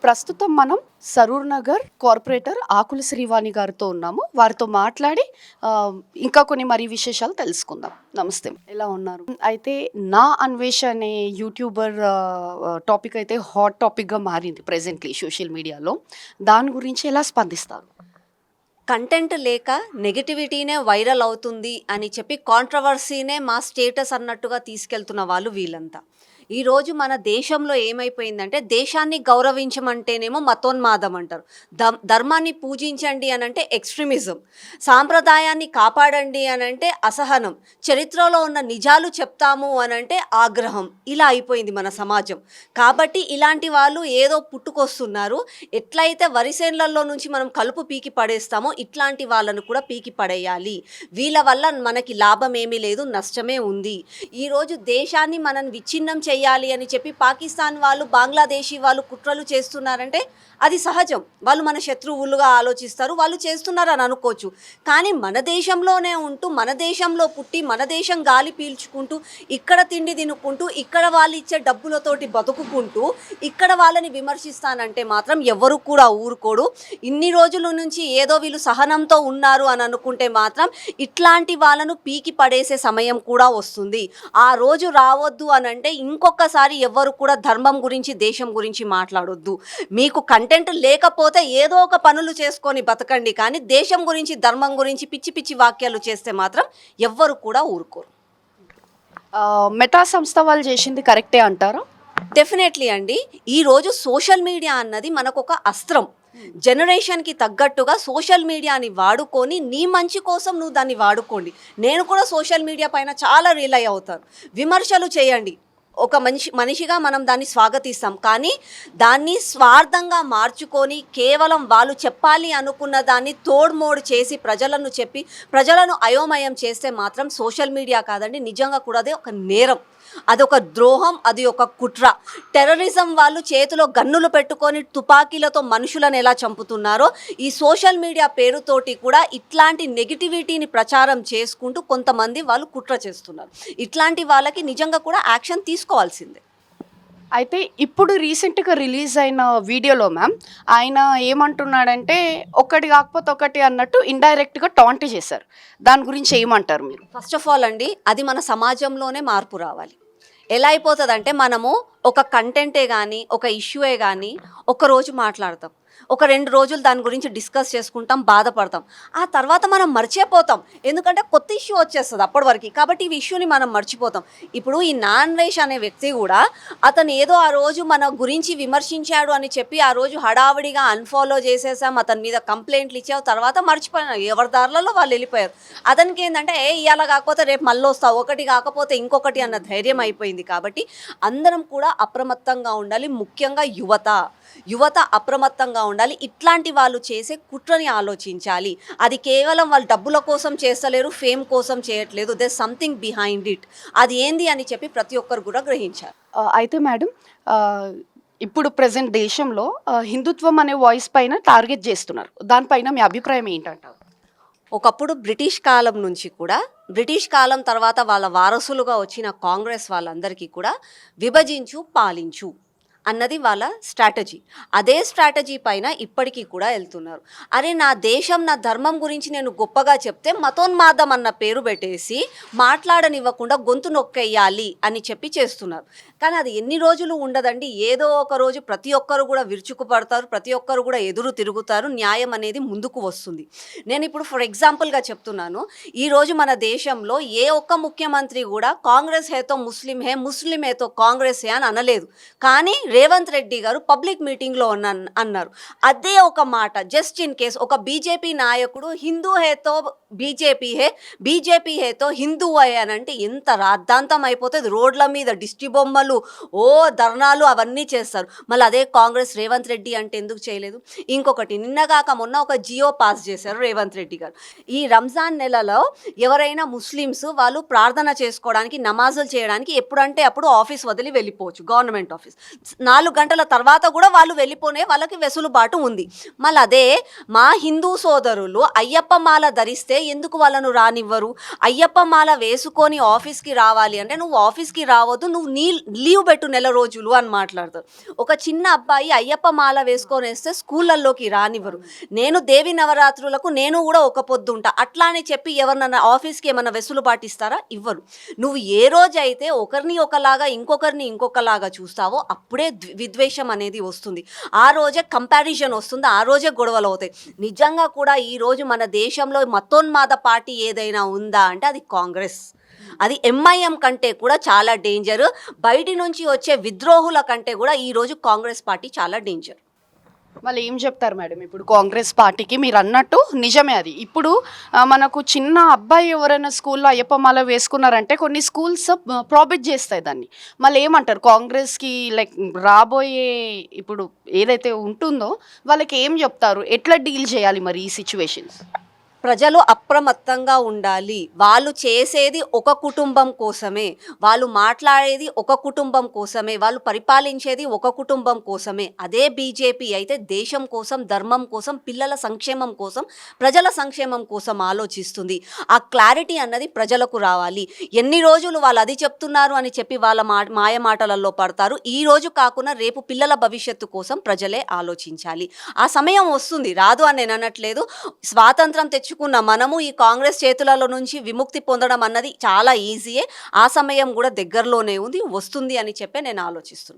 ప్రస్తుతం మనం సరూర్ నగర్ కార్పొరేటర్ ఆకుల శ్రీవాణి గారితో ఉన్నాము. వారితో మాట్లాడి ఇంకా కొన్ని మరి విశేషాలు తెలుసుకుందాం. నమస్తే, ఎలా ఉన్నారు? అయితే నా అన్వేష్ అనే యూట్యూబర్ టాపిక్ అయితే హాట్ టాపిక్గా మారింది ప్రెజెంట్లీ సోషల్ మీడియాలో. దాని గురించి ఎలా స్పందిస్తారు? కంటెంట్ లేక నెగిటివిటీనే వైరల్ అవుతుంది అని చెప్పి కాంట్రవర్సీనే మా స్టేటస్ అన్నట్టుగా తీసుకెళ్తున్న వాళ్ళు వీళ్ళంతా. ఈరోజు మన దేశంలో ఏమైపోయిందంటే, దేశాన్ని గౌరవించమంటేనేమో మతోన్మాదం అంటారు, ధర్మాన్ని పూజించండి అని అంటే ఎక్స్ట్రీమిజం, సాంప్రదాయాన్ని కాపాడండి అని అంటే అసహనం, చరిత్రలో ఉన్న నిజాలు చెప్తాము అని అంటే ఆగ్రహం. ఇలా అయిపోయింది మన సమాజం. కాబట్టి ఇలాంటి వాళ్ళు ఏదో పుట్టుకొస్తున్నారు. ఎట్లయితే వరిసేన్లలో నుంచి మనం కలుపు పీకి పడేస్తామో ఇట్లాంటి వాళ్ళను కూడా పీకి పడేయాలి. వీళ్ళ వల్ల మనకి లాభం ఏమీ లేదు, నష్టమే ఉంది. ఈరోజు దేశాన్ని మనం విచ్ఛిన్నం చేయాలి అని చెప్పి పాకిస్తాన్ వాళ్ళు, బంగ్లాదేశీ వాళ్ళు కుట్రలు చేస్తున్నారంటే అది సహజం. వాళ్ళు మన శత్రువులుగా ఆలోచిస్తారు, వాళ్ళు చేస్తున్నారు అని అనుకోవచ్చు. కానీ మన దేశంలోనే ఉంటూ, మన దేశంలో పుట్టి, మన దేశం గాలి పీల్చుకుంటూ, ఇక్కడ తిండి తినుకుంటూ, ఇక్కడ వాళ్ళు ఇచ్చే డబ్బులతోటి బతుకుకుంటూ ఇక్కడ వాళ్ళని విమర్శిస్తానంటే మాత్రం ఎవరు కూడా ఊరుకోడు. ఇన్ని రోజుల నుంచి ఏదో వీళ్ళు సహనంతో ఉన్నారు అని అనుకుంటే మాత్రం ఇట్లాంటి వాళ్ళను పీకి పడేసే సమయం కూడా వస్తుంది. ఆ రోజు రావద్దు అని అంటే ఇంకొకసారి ఎవరు కూడా ధర్మం గురించి, దేశం గురించి మాట్లాడొద్దు. మీకు కంటెంట్ లేకపోతే ఏదో ఒక పనులు చేసుకొని బతకండి, కానీ దేశం గురించి, ధర్మం గురించి పిచ్చి పిచ్చి వాక్యాలు చేస్తే మాత్రం ఎవ్వరు కూడా ఊరుకోరు. మెటా సంస్థ వాళ్ళు చేసింది కరెక్టే అంటారా? డెఫినెట్లీ అండి. ఈరోజు సోషల్ మీడియా అన్నది మనకు ఒక అస్త్రం. జనరేషన్కి తగ్గట్టుగా సోషల్ మీడియాని వాడుకొని నీ మంచి కోసం నువ్వు దాన్ని వాడుకోండి. నేను కూడా సోషల్ మీడియా పైన చాలా రిలై అవుతాను. విమర్శలు చేయండి, ఒక మనిషిగా మనం దాన్ని స్వాగతిస్తాం. కానీ దాన్ని స్వార్థంగా మార్చుకొని కేవలం వాళ్ళు చెప్పాలి అనుకున్న దాన్ని తోడ్మోడు చేసి ప్రజలను చెప్పి ప్రజలను అయోమయం చేస్తే మాత్రం సోషల్ మీడియా కాదండి, నిజంగా కూడా అదే ఒక నేరం, అదొక ద్రోహం, అది ఒక కుట్ర. టెర్రరిజం వాళ్ళు చేతిలో గన్నులు పెట్టుకొని తుపాకీలతో మనుషులను ఎలా చంపుతున్నారో ఈ సోషల్ మీడియా పేరుతోటి కూడా ఇట్లాంటి నెగిటివిటీని ప్రచారం చేసుకుంటూ కొంతమంది వాళ్ళు కుట్ర చేస్తున్నారు. ఇట్లాంటి వాళ్ళకి నిజంగా కూడా యాక్షన్ తీసుకోవాల్సిందే. అయితే ఇప్పుడు రీసెంట్గా రిలీజ్ అయిన వీడియోలో మ్యామ్ ఆయన ఏమంటున్నాడంటే ఒకటి కాకపోతే ఒకటి అన్నట్టు ఇండైరెక్ట్గా టాంట్ చేశారు. దాని గురించి ఏమంటారు మీరు? ఫస్ట్ ఆఫ్ ఆల్ అండి, అది మన సమాజంలోనే మార్పు రావాలి. ఎలా అయిపోతుందంటే, మనము ఒక కంటెంటే కానీ, ఒక ఇష్యూయే కానీ ఒకరోజు మాట్లాడతాం, ఒక 2 రోజులు దాని గురించి డిస్కస్ చేసుకుంటాం, బాధపడతాం, ఆ తర్వాత మనం మర్చిపోతాం. ఎందుకంటే కొత్త ఇష్యూ వచ్చేస్తుంది అప్పటి వరకు. కాబట్టి ఈ ఇష్యూని మనం మర్చిపోతాం. ఇప్పుడు ఈ నాన్వేష్ అనే వ్యక్తి కూడా అతను ఏదో ఆ రోజు మన గురించి విమర్శించాడు అని చెప్పి ఆ రోజు హడావిడిగా అన్ఫాలో చేసేసాం, అతని మీద కంప్లైంట్లు ఇచ్చావు, తర్వాత మర్చిపోయాను, ఎవరి దారులలో వాళ్ళు వెళ్ళిపోయారు. అతనికి ఏంటంటే ఇవాళ కాకపోతే రేపు మళ్ళీ వస్తావు, ఒకటి కాకపోతే ఇంకొకటి అన్న ధైర్యం అయిపోయింది. కాబట్టి అందరం కూడా అప్రమత్తంగా ఉండాలి. ముఖ్యంగా యువత అప్రమత్తంగా ఉండాలి. ఇట్లాంటి వాళ్ళు చేసే కుట్రని ఆలోచించాలి. అది కేవలం వాళ్ళు డబ్బుల కోసం చేస్తలేరు, ఫేమ్ కోసం చేయట్లేదు, దేర్ సంథింగ్ బిహైండ్ ఇట్. అది ఏంది అని చెప్పి ప్రతి ఒక్కరు కూడా గ్రహించాలి. అయితే మేడం, ఇప్పుడు ప్రజెంట్ దేశంలో హిందుత్వం అనే వాయిస్ పైన టార్గెట్ చేస్తున్నారు. దానిపైన మీ అభిప్రాయం ఏంటంటారు? ఒకప్పుడు బ్రిటిష్ కాలం నుంచి కూడా, బ్రిటిష్ కాలం తర్వాత వాళ్ళ వారసులుగా వచ్చిన కాంగ్రెస్ వాళ్ళందరికీ కూడా విభజించు పాలించు అన్నది వాళ్ళ స్ట్రాటజీ. అదే స్ట్రాటజీ పైన ఇప్పటికీ కూడా వెళ్తున్నారు. అరే, నా దేశం, నా ధర్మం గురించి నేను గొప్పగా చెప్తే మతోన్మాదం అన్న పేరు పెట్టేసి మాట్లాడనివ్వకుండా గొంతు నొక్కేయాలి అని చెప్పి చేస్తున్నారు. కానీ అది ఎన్ని రోజులు ఉండదండి. ఏదో ఒక రోజు ప్రతి ఒక్కరు కూడా విరుచుకుపడతారు, ప్రతి ఒక్కరు కూడా ఎదురు తిరుగుతారు, న్యాయం అనేది ముందుకు వస్తుంది. నేను ఇప్పుడు ఫర్ ఎగ్జాంపుల్గా చెప్తున్నాను, ఈరోజు మన దేశంలో ఏ ఒక్క ముఖ్యమంత్రి కూడా కాంగ్రెస్ హేతో ముస్లిం హే, ముస్లిం హేతో కాంగ్రెస్ హే అని అనలేదు. కానీ రేవంత్ రెడ్డి గారు పబ్లిక్ మీటింగ్లో అన్నారు. అదే ఒక మాట జస్ట్ ఇన్ కేస్ ఒక బీజేపీ నాయకుడు హిందూ హేతో బీజేపీ హేతో హిందూ అని అంటే ఎంత రాద్ధాంతం అయిపోతుంది. రోడ్ల మీద దిష్టి బొమ్మలు, ధర్నాలు అవన్నీ చేస్తారు. మళ్ళీ అదే కాంగ్రెస్ రేవంత్ రెడ్డి అంటే ఎందుకు చేయలేదు? ఇంకొకటి, నిన్నగాక మొన్న ఒక జియో పాస్ చేశారు రేవంత్ రెడ్డి గారు. ఈ రంజాన్ నెలలో ఎవరైనా ముస్లిమ్స్ వాళ్ళు ప్రార్థన చేసుకోవడానికి, నమాజులు చేయడానికి ఎప్పుడంటే అప్పుడు ఆఫీస్ వదిలి వెళ్ళిపోవచ్చు, గవర్నమెంట్ ఆఫీస్. 4 గంటల తర్వాత కూడా వాళ్ళు వెళ్ళిపోనే వాళ్ళకి వెసులుబాటు ఉంది. మళ్ళీ అదే మా హిందూ సోదరులు అయ్యప్ప మాల ధరిస్తే ఎందుకు వాళ్ళను రానివ్వరు? అయ్యప్ప మాల వేసుకొని ఆఫీస్కి రావాలి అంటే నువ్వు ఆఫీస్కి రావద్దు, నువ్వు లీవ్ పెట్టు నెల రోజులు అని మాట్లాడతారు. ఒక చిన్న అబ్బాయి అయ్యప్ప మాల వేసుకొని వేస్తే స్కూళ్ళల్లోకి రానివ్వరు. నేను దేవి నవరాత్రులకు నేను కూడా ఒక పొద్దు ఉంటా అట్లా అని చెప్పి ఎవరినన్నా ఆఫీస్కి ఏమన్నా వెసులుబాటు ఇస్తారా? ఇవ్వరు. నువ్వు ఏ రోజైతే ఒకరిని ఒకలాగా ఇంకొకరిని ఇంకొకలాగా చూస్తావో అప్పుడే విద్వేషం అనేది వస్తుంది. ఆ రోజే కంపారిజన్ వస్తుంది, ఆ రోజే గొడవలు అవుతాయి. నిజంగా కూడా ఈరోజు మన దేశంలో మతోన్మాద పార్టీ ఏదైనా ఉందా అంటే అది కాంగ్రెస్. అది ఎంఐఎం కంటే కూడా చాలా డేంజర్. బయటి నుంచి వచ్చే విద్రోహుల కంటే కూడా ఈరోజు కాంగ్రెస్ పార్టీ చాలా డేంజర్. మళ్ళీ ఏం చెప్తారు మేడం ఇప్పుడు కాంగ్రెస్ పార్టీకి? మీరు అన్నట్టు నిజమే అది. ఇప్పుడు మనకు చిన్న అబ్బాయి ఎవరైనా స్కూల్లో అయ్యప్ప మాల వేసుకున్నారంటే కొన్ని స్కూల్స్ ప్రాబిట్ చేస్తాయి దాన్ని. మళ్ళీ ఏమంటారు కాంగ్రెస్కి? లైక్ రాబోయే ఇప్పుడు ఏదైతే ఉంటుందో వాళ్ళకి ఏం చెప్తారు? ఎట్లా డీల్ చేయాలి మరి ఈ సిచ్యువేషన్స్? ప్రజలు అప్రమత్తంగా ఉండాలి. వాళ్ళు చేసేది ఒక కుటుంబం కోసమే, వాళ్ళు మాట్లాడేది ఒక కుటుంబం కోసమే, వాళ్ళు పరిపాలించేది ఒక కుటుంబం కోసమే. అదే బీజేపీ అయితే దేశం కోసం, ధర్మం కోసం, పిల్లల సంక్షేమం కోసం, ప్రజల సంక్షేమం కోసం ఆలోచిస్తుంది. ఆ క్లారిటీ అన్నది ప్రజలకు రావాలి. ఎన్ని రోజులు వాళ్ళు అది చెప్తున్నారు అని చెప్పి వాళ్ళ మాయ మాటలలో పడతారు. ఈ రోజు కాకుండా రేపు పిల్లల భవిష్యత్తు కోసం ప్రజలే ఆలోచించాలి. ఆ సమయం వస్తుంది, రాదు అని నేను అనట్లేదు. స్వాతంత్రం తెచ్చుకున్న మనము ఈ కాంగ్రెస్ చేతులలో నుంచి విముక్తి పొందడం అన్నది చాలా ఈజీయే. ఆ సమయం కూడా దగ్గరలోనే ఉంది, వస్తుంది అని చెప్పి నేను ఆలోచిస్తున్నాను.